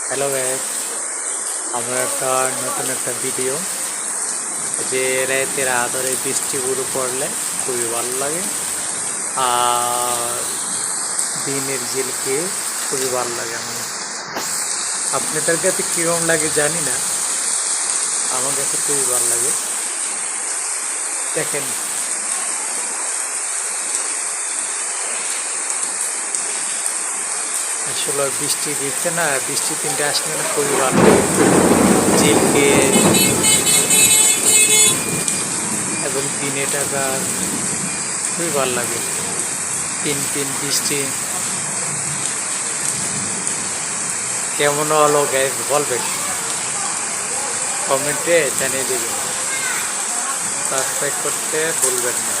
Hello guys, আমরা নতুন একটা ভিডিও। যে রাতের আধারে বৃষ্টিগুলো পড়লে খুবই ভালো লাগে, আর দিনের ঝিলকে খুবই ভালো লাগে। আপনাদের কাছে কীরকম লাগে জানি না, আমার কাছে খুবই ভালো লাগে। দেখেন, আসলে বৃষ্টি দিচ্ছে না, বৃষ্টি তিনটে আসলে না খুবই ভালো লাগে। ঝিলকে এবং দিনে টাকা খুবই ভালো লাগে। তিন তিন বৃষ্টি কেমন হলো গাইস বলবেন, কমেন্টে জানিয়ে দেবেন। সাবস্ক্রাইব করতে ভুলবেন না।